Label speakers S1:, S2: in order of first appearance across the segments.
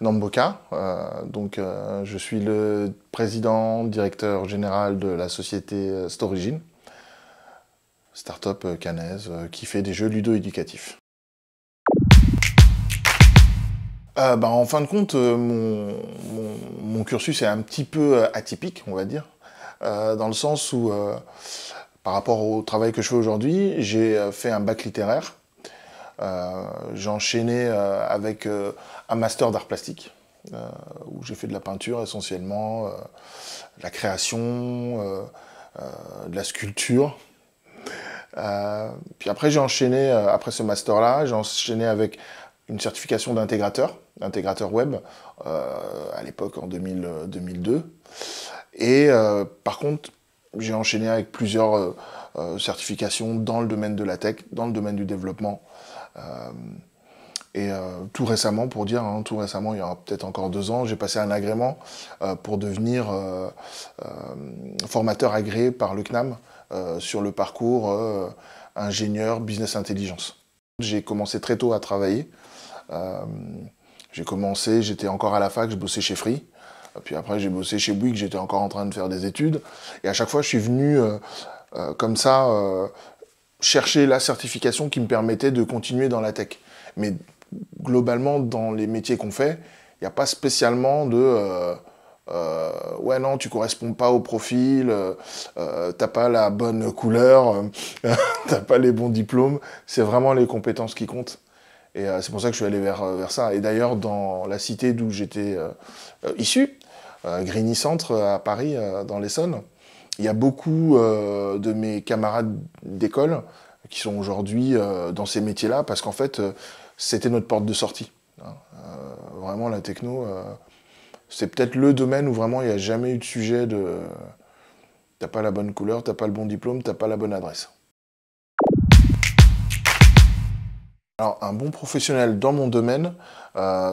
S1: Namboka. Je suis le président, directeur général de la société Storigine, start-up caennaise qui fait des jeux ludo-éducatifs. En fin de compte, mon cursus est un petit peu atypique, on va dire, dans le sens où, par rapport au travail que je fais aujourd'hui, j'ai fait un bac littéraire. J'ai enchaîné avec un master d'art plastique, où j'ai fait de la peinture essentiellement, de la création, de la sculpture. Puis après j'ai enchaîné, après ce master-là, j'ai enchaîné avec une certification d'intégrateur web, à l'époque en 2002. Et par contre, j'ai enchaîné avec plusieurs certifications dans le domaine de la tech, dans le domaine du développement. Tout récemment, pour dire, tout récemment, il y a peut-être encore 2 ans, j'ai passé un agrément pour devenir formateur agréé par le CNAM sur le parcours ingénieur business intelligence. J'ai commencé très tôt à travailler. J'étais encore à la fac, je bossais chez Free. Puis après, j'ai bossé chez Bouygues, j'étais encore en train de faire des études. Et à chaque fois, je suis venu comme ça chercher la certification qui me permettait de continuer dans la tech. Mais globalement, dans les métiers qu'on fait, il n'y a pas spécialement de ouais, non, tu corresponds pas au profil, t'as pas la bonne couleur, t'as pas les bons diplômes. C'est vraiment les compétences qui comptent. Et c'est pour ça que je suis allé vers ça. Et d'ailleurs, dans la cité d'où j'étais issu, Grigny Centre à Paris, dans l'Essonne, il y a beaucoup de mes camarades d'école qui sont aujourd'hui dans ces métiers-là, parce qu'en fait, c'était notre porte de sortie. Vraiment, la techno, c'est peut-être le domaine où vraiment il n'y a jamais eu de sujet de t'as pas la bonne couleur, t'as pas le bon diplôme, t'as pas la bonne adresse. Alors, un bon professionnel dans mon domaine,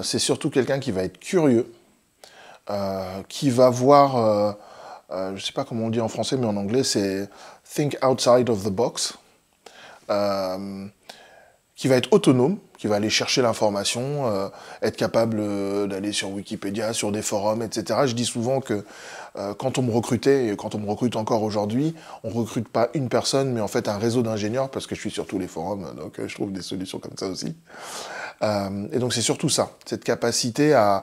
S1: c'est surtout quelqu'un qui va être curieux, qui va voir, je ne sais pas comment on le dit en français, mais en anglais, c'est « think outside of the box », qui va être autonome, qui va aller chercher l'information, être capable d'aller sur Wikipédia, sur des forums, etc. Je dis souvent que quand on me recrutait, et quand on me recrute encore aujourd'hui, on ne recrute pas une personne, mais en fait un réseau d'ingénieurs, parce que je suis sur tous les forums, donc je trouve des solutions comme ça aussi. Et donc c'est surtout ça, cette capacité à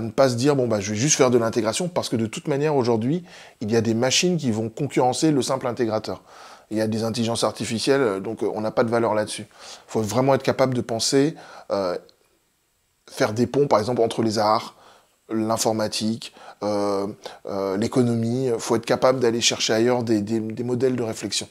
S1: ne pas se dire, bon bah je vais juste faire de l'intégration, parce que de toute manière aujourd'hui, il y a des machines qui vont concurrencer le simple intégrateur. Il y a des intelligences artificielles, donc on n'a pas de valeur là-dessus. Il faut vraiment être capable de penser, faire des ponts, par exemple, entre les arts, l'informatique, l'économie. Il faut être capable d'aller chercher ailleurs des modèles de réflexion.